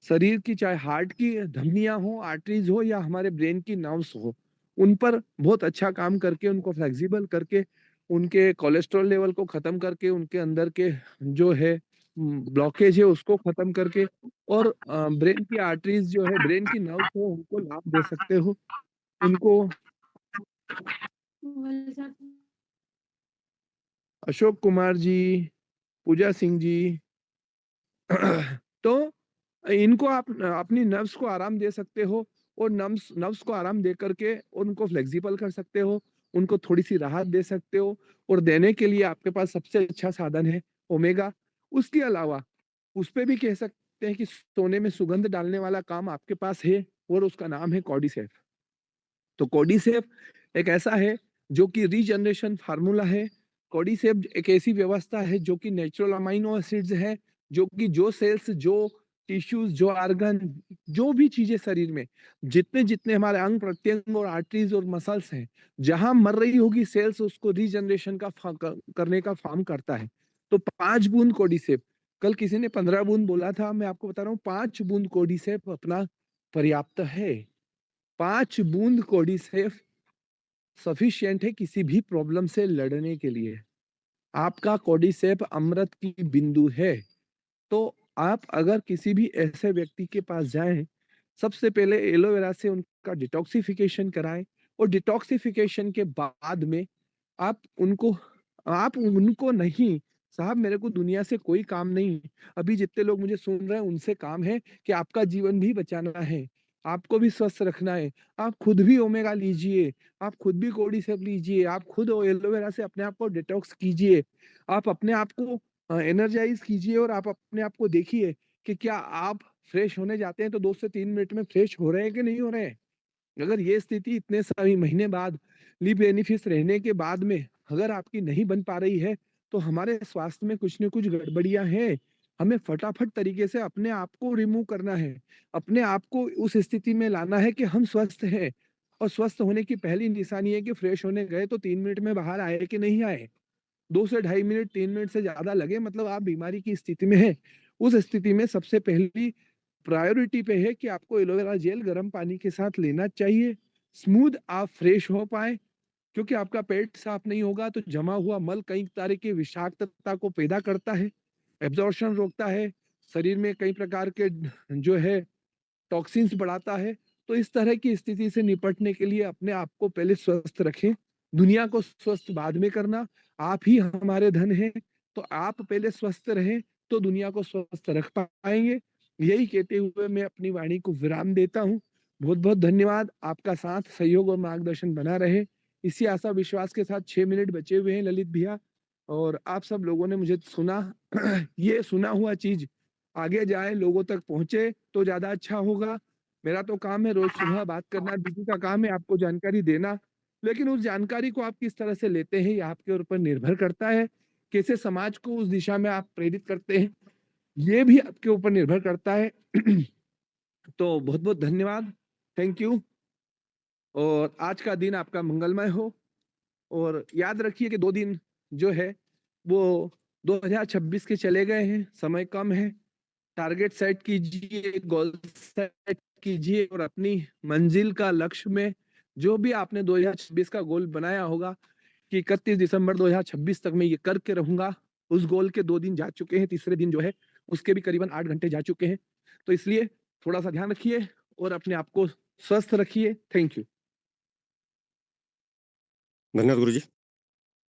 शरीर की चाहे हार्ट की धमनियाँ हो, आर्टरीज़ हो या हमारे ब्रेन की नर्व्स हो, उन पर बहुत अच्छा काम करके उनको फ्लेक्सिबल करके, उनके कोलेस्ट्रॉल लेवल को खत्म करके, उनके अंदर के जो है ब्लॉकेज है उसको खत्म करके और ब्रेन की आर्टरीज जो है, ब्रेन की नर्व्स हो उनको लाभ दे सकते हो। उनको अशोक कुमार जी, पूजा सिंह जी तो इनको आप अपनी नर्व्स को आराम दे सकते हो और नर्व्स नर्व्स को आराम दे करके उनको फ्लेक्सिबल कर सकते हो, उनको थोड़ी-सी राहत दे सकते हो और देने के लिए आपके पास सबसे अच्छा साधन है ओमेगा। उसके अलावा उस पे भी कह सकते हैं कि सोने में सुगंध डालने वाला काम आपके पास है और उसका नाम है कॉर्डिसेप। तो कॉर्डिसेप एक ऐसा है जो कि रीजनरेशन फार्मूला है। कॉर्डिसेप एक ऐसी व्यवस्था है जो कि नेचुरल अमाइनो एसिड्स है, जो कि जो सेल्स, जो टिश्यूज़, जो ऑर्गन, जो भी चीज़ें शरीर में, जितने-जितने हमारे अंग-प्रत्यंग और आर्टरीज़ और मसल्स हैं, जहाँ मर रही होगी सेल्स उसको रीजनरेशन का फा क करने का काम करता है। तो 5 बूंद कॉर्डिसेप, कल किसी ने 15 बूंद बोला था, मैं आपको बता रहा हूँ 5 बूंद कॉर्डिसेप अपना पर्याप्त है। 5 बूंद कोर्डिसेप सफिशिएंट है किसी भी प्रॉब्लम से लड़ने के लिए। आपका कोर्डिसेप अमृत की बिंदु है। तो आप अगर किसी भी ऐसे व्यक्ति के पास जाएँ, सबसे पहले एलोवेरा से उनका डिटॉक्सिफिकेशन कराएँ और डिटॉक्सिफिकेशन के बाद में आप उनको आप उनको नहीं, साहब मेरे को दुनिया से कोई काम नहीं। अभी जितने लोग मुझे सुन रहे हैं उनसे काम है कि आपका जीवन भी बचाना है, आपको भी स्वस्थ रखना है। आप खुद भी ओमेगा लीजिए, आप खुद भी कोर्डिसेप लीजिए, आप खुद एलोवेरा से अपने आप को डिटॉक्स कीजिए। आप अपने आप को एनर्जाइज़ कीजिए और आप अपने आप को देखिए कि क्या आप फ्रेश होने जाते हैं तो 2 से 3 मिनट में फ्रेश हो रहे हैं कि नहीं हो रहे हैं? अगर ये स्थिति इतने सारी महीने बाद लीव बेनिफिट्स रहने के बाद में अगर आपकी नहीं बन पा रही है, तो हमारे स्वास्थ्य में कुछ न कुछ गड़बड़ियाँ हैं। हमें फटाफट तरीके से अपने आप को रिमूव करना है। अपने आप को उस स्थिति में लाना है कि हम स्वस्थ हैं और स्वस्थ होने की पहली निशानी है कि फ्रेश होने गए तो 3 मिनट में बाहर आए कि नहीं आए। 2 से ढाई मिनट, 3 मिनट से ज़्यादा लगे मतलब आप बीमारी की स्थिति में हैं। उस स्थिति में सबसे पहली प्रायोरिटी पे है कि आपको एलोवेरा जेल गर्म पानी के साथ लेना चाहिए। स्मूथ आप फ्रेश हो पाएँ क्योंकि आपका पेट साफ नहीं होगा तो जमा हुआ मल कई तरह की विषाक्तता को पैदा करता है, एब्ज़ॉर्प्शन रोकता है, शरीर में कई प्रकार के जो है टॉक्सिन्स बढ़ाता है। तो इस तरह की स्थिति से निपटने के लिए अपने आप को पहले स्वस्थ रखें, दुनिया को स्वस्थ बाद में करना। आप ही हमारे धन हैं, तो आप पहले स्वस्थ रहें, तो दुनिया को स्वस्थ रख पाएँगे। यही कहते हुए मैं अपनी वाणी को विराम देता हूँ। बहुत-बहुत धन्यवाद। आपका साथ, सहयोग और मार्गदर्शन बना रहे। इसी आशा विश्वास के साथ 6 मिनट बचे हुए हैं ललित भैया और आप सब लोगों ने मुझे सुना। ये सुना हुआ चीज़ आगे जाए, लोगों तक पहुँचे तो ज़्यादा अच्छा होगा। मेरा तो काम है रोज़ सुबह बात करना, दीदी का काम है आपको जानकारी देना। लेकिन उस जानकारी को आप किस तरह से लेते हैं, ये आपके ऊपर निर्भर करता है। कैसे समाज को उस दिशा में आप प्रेरित करते हैं, ये भी आपके ऊपर निर्भर करता है। तो बहुत-बहुत धन्यवाद। थैंक यू और आज का दिन आपका मंगलमय हो और याद रखिए कि 2 दिन जो है, वो 2026 के चले गए हैं, समय कम है। टारगेट सेट कीजिए, गोल सेट कीजिए और अपनी मंजिल का लक्ष्य में जो भी आपने 2026 का गोल बनाया होगा कि 31 दिसंबर 2026 तक मैं ये करके रहूँगा, उस गोल के 2 दिन जा चुके हैं, तीसरे दिन जो है उसके भी करीबन 8 घंटे जा चुके हैं। तो इसलिए थोड़ा-सा ध्यान रखिए और अपने आप को स्वस्थ रखिए। Thank you. धन्यवाद गुरुजी।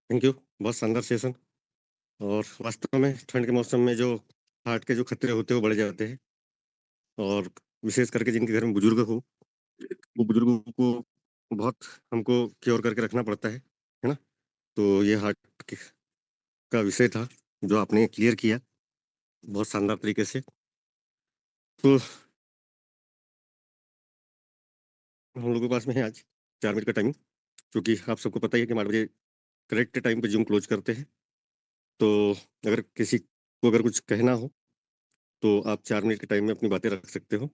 Thank you. बहुत शानदार सेशन और वास्तव में ठंड के मौसम में जो हार्ट के जो खतरे होते हैं वो बढ़ जाते हैं और विशेष करके जिनके घर में बुजुर्ग हो, वो बुजुर्गों को बहुत हमको क्योर करके रखना पड़ता है ना? तो ये हार्ट के का विषय था जो आपने क्लियर किया बहुत शानदार तरीके से। तो हम लोगों के पास में है आज 4 मिनट का टाइमिंग क्योंकि आप सबको पता ही है कि हम 8 बजे करेक्ट टाइम पे ज़ूम क्लोज़ करते हैं। तो अगर किसी को अगर कुछ कहना हो, तो आप 4 मिनट के टाइम में अपनी बातें रख सकते हो।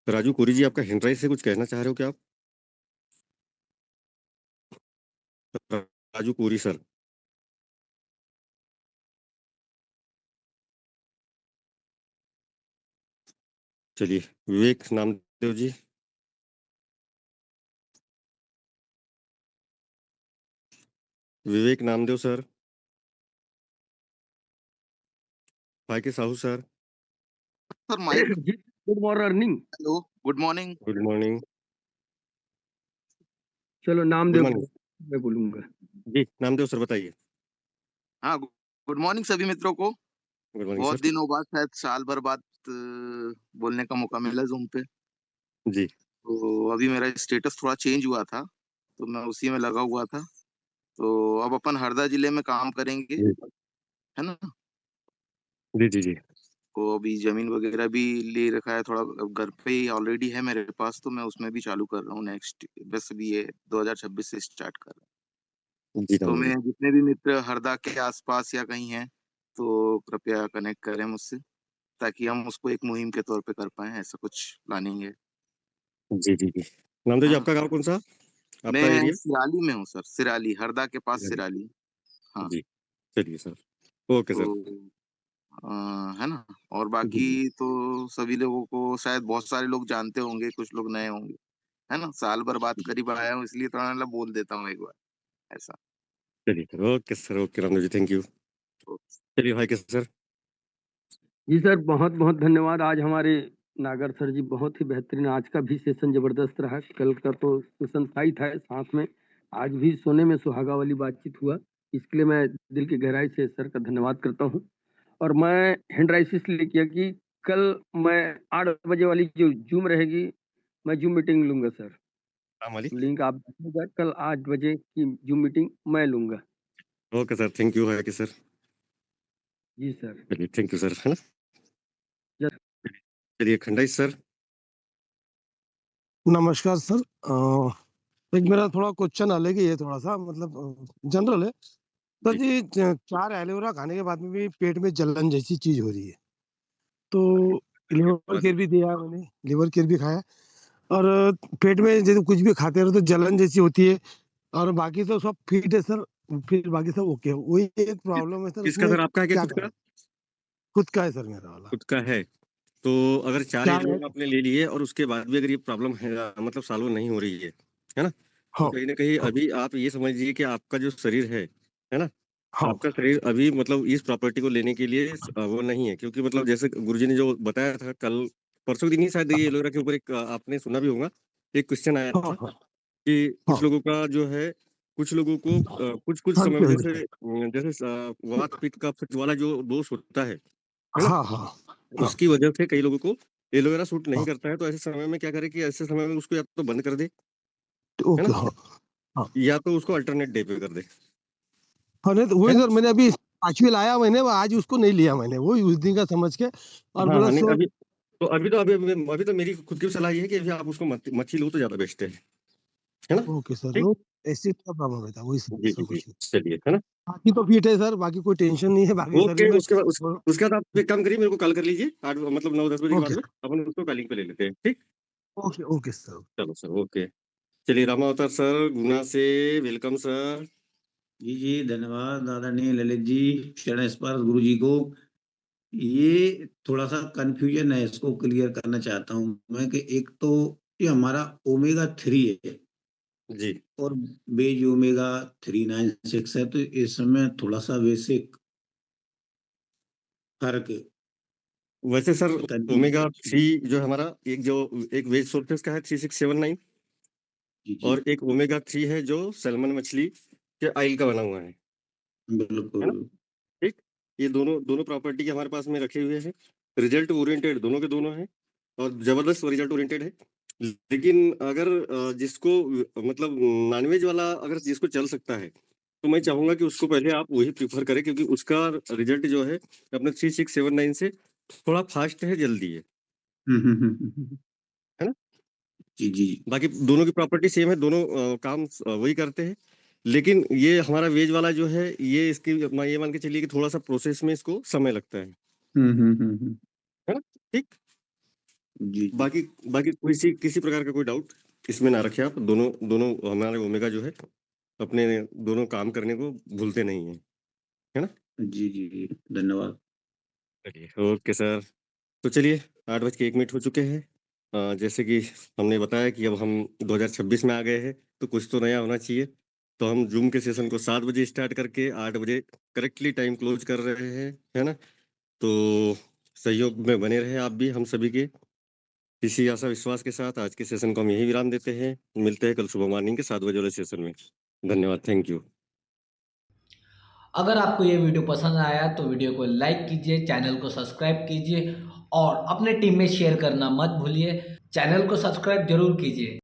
राजू कोरी जी, आपका हैंड राइज़ से कुछ कहना चाह रहे हो क्या आप? राजू कोरी सर। चलिए, विवेक नामदेव जी। विवेक नामदेव सर। फाइके Sahu sir. Sir mike. Good morning. Hello, good morning. Good morning. चलो नाम गुड दे मॉर्निंग। मैं बोलूँगा। जी, नामदेव सर बताइए। हाँ, गुड मॉर्निंग सभी मित्रों को। गुड मॉर्निंग बहुत सर। दिनों बाद शायद साल भर बाद बोलने का मौका मिला ज़ूम पे। जी, तो अभी मेरा स्टेटस थोड़ा चेंज हुआ था, तो मैं उसी में लगा हुआ था। तो अब अपन हरदा जिले में काम करेंगे, जी, है ना? जी, जी, जी। तो अभी ज़मीन वगैरह भी ले रखा है, थोड़ा अब घर पे ही ऑलरेडी है मेरे पास, तो मैं उसमें भी चालू कर रहा हूँ नेक्स्ट, बस अभी ये 2026 से स्टार्ट कर रहा हूँ। जी, तो नामदेव मैं जी। जितने भी मित्र हरदा के आस-पास या कहीं हैं, तो कृपया कनेक्ट करें मुझसे। ताकि हम उसको एक मुहिम के तौर पे कर पाएँ, ऐसा कुछ प्लानिंग है। जी, जी, जी। नामदेव जी, हाँ, आपका गाँव कौन-सा? आपका मैं एरिया? सिराली में हूँ सर, सिराली, हरदा के पास जी, सिराली। हाँ, जी। चलिए सर। ओके तो सर। अ, है ना? और जी, बाकी जी। तो सभी लोगों को शायद बहुत सारे लोग जानते होंगे, कुछ लोग नए होंगे, है ना, साल भर बाद करीब आया हूँ, इसलिए थोड़ा मतलब बोल देता हूँ एक बार ऐसा। चलिए sir, okay sir, okay Ramdev ji, thank you. चलिए भाई कैसे सर? जी सर, बहुत बहुत धन्यवाद। आज हमारे नागर सर जी बहुत ही बेहतरीन, आज का भी सेशन जबरदस्त रहा। कल का तो सेशन टाइट है, साथ में आज भी सोने में सुहागा वाली बातचीत हुआ। इसके लिए मैं दिल की गहराई से सर का धन्यवाद करता हूँ। और मैं हैंड राइस इसलिए किया कि कल मैं 8 बजे वाली जो जूम रहेगी, मैं जूम मीटिंग लूंगा सर। राम वाली। लिंक आप देखिएगा, कल 8 बजे की जूम मीटिंग मैं लूंगा। ओके सर, थैंक यू है कि सर। जी सर। चलिए थैंक यू सर, है ना। यस। चलिए खंडाई सर। नमस्कार सर। एक मेरा थोड़ा क्वेश्चन अलग ही है, थोड़ा सा मतलब जनरल है सर जी। जी। 4 एलोवेरा खाने के बाद में भी पेट में जलन जैसी चीज हो रही है, तो लिवर केयर भी दिया मैंने, लिवर केयर भी खाया, और पेट में जैसे कुछ भी खाते रहो तो जलन जैसी होती है, और बाकी तो सब फिट है सर, फिर बाकी सब ओके है। वही एक प्रॉब्लम है सर, किसका उसमें सर, आपका है क्या क्या खुद का? करें? खुद का है सर मेरा वाला। खुद का है। तो अगर 4 क्या है? एलोवेरा आपने ले लिए और उसके बाद भी अगर ये प्रॉब्लम है, मतलब सॉल्व नहीं हो रही है ना, तो हाँ कहीं ना कहीं हाँ अभी आप ये समझिए कि आपका जो शरीर है ना, हाँ आपका शरीर अभी मतलब इस प्रॉपर्टी को लेने के लिए वो नहीं है, क्योंकि मतलब जैसे गुरुजी ने जो बताया था कल परसों दिन ही शायद, ये एलोवेरा के ऊपर एक आपने सुना भी होगा, एक क्वेश्चन आया हाँ था हाँ कि हाँ कुछ लोगों का जो है, कुछ लोगों को कुछ कुछ हाँ समय में हाँ जैसे वात पित्त का वाला जो दोष होता है ना, हाँ हाँ हाँ उसकी वजह से कई लोगों को एलोवेरा सूट नहीं हाँ, करता है। तो ऐसे समय में क्या करें कि ऐसे समय में उसको या तो बंद कर दे, है ओके ना, हाँ हाँ या तो उसको अल्टरनेट डे पे कर दे, हाँ। नहीं तो है वही ना। सर, मैंने अभी पांचवी लाया मैंने, वो आज उसको नहीं लिया मैंने, वही उस दिन का समझ के। और हाँ हाँ, प्लस नहीं वो, अभी तो मेरी खुद की सलाह ये है कि अभी आप उसको मत ही लो तो ज्यादा बेस्ट है ना। ओके सर, ठीक। वो एसिड का प्रॉब्लम रहता है, वही सर, जी दूसरा जी, कुछ नहीं। चलिए, है ना। बाकी तो फिट है सर, बाकी कोई टेंशन नहीं है बाकी शरीर ओके, में। उसके बाद आप एक काम करिए, मेरे को कॉल कर लीजिए, 8 मतलब 9-10 बजे के बाद ओके में अपन उसको कॉलिंग पे ले लेते हैं, ठीक। Okay okay sir. चलो सर, ओके। चलिए रामा अवतार सर गुना से, वेलकम सर। जी जी, धन्यवाद आदरणीय ललित जी, शरण स्पर्श गुरु जी को। ये थोड़ा सा कंफ्यूजन है, इसको क्लियर करना चाहता हूँ मैं कि एक तो ये हमारा ओमेगा 3 है जी। और बेज ओमेगा 396 है, तो इसमें थोड़ा सा बेसिक फर्क वैसे सर ओमेगा कंफ्यूजन। 3 जो है हमारा, एक वेज सोर्सेस का है 3679, जी जी, और एक ओमेगा 3 है जो सैल्मन मछली के ऑयल का बना हुआ है ना। बिल्कुल। ठीक। ये दोनों दोनों प्रॉपर्टी के हमारे पास में रखे हुए हैं, रिजल्ट ओरिएंटेड दोनों के दोनों हैं, और जबरदस्त रिजल्ट ओरिएंटेड है। लेकिन अगर जिसको मतलब नॉनवेज वाला अगर जिसको चल सकता है, तो मैं चाहूंगा कि उसको पहले आप वही प्रीफर करें, क्योंकि उसका रिजल्ट जो है अपने 3679 से थोड़ा फास्ट है, जल्दी हम्म। है ना। जी जी बाकी दोनों की प्रॉपर्टी सेम है, दोनों काम वही करते हैं। लेकिन ये हमारा वेज वाला जो है, ये इसकी ये मान के चलिए कि थोड़ा सा प्रोसेस में इसको समय लगता हम्म। है ना। ठीक। जी जी बाकी बाकी किसी प्रकार का कोई डाउट इसमें ना रखे आप, दोनों दोनों हमारे ओमेगा जो है अपने दोनों काम करने को भूलते नहीं है ना। जी जी जी, धन्यवाद। चलिए ओके सर। तो चलिए 8:01 हो चुके हैं। जैसे कि हमने बताया कि अब हम 2026 में आ गए हैं, तो कुछ तो नया होना चाहिए। तो हम जूम के सेशन को 7 बजे स्टार्ट करके 8 बजे करेक्टली टाइम क्लोज कर रहे हैं, है ना। तो सहयोग में बने रहे आप भी हम सभी के। इसी आशा विश्वास के साथ आज के सेशन को हम यही विराम देते हैं। मिलते हैं कल सुबह मॉर्निंग के 7 बजे वाले सेशन में। धन्यवाद, थैंक यू। अगर आपको ये वीडियो पसंद आया तो वीडियो को लाइक कीजिए, चैनल को सब्सक्राइब कीजिए और अपने टीम में शेयर करना मत भूलिए। चैनल को सब्सक्राइब जरूर कीजिए।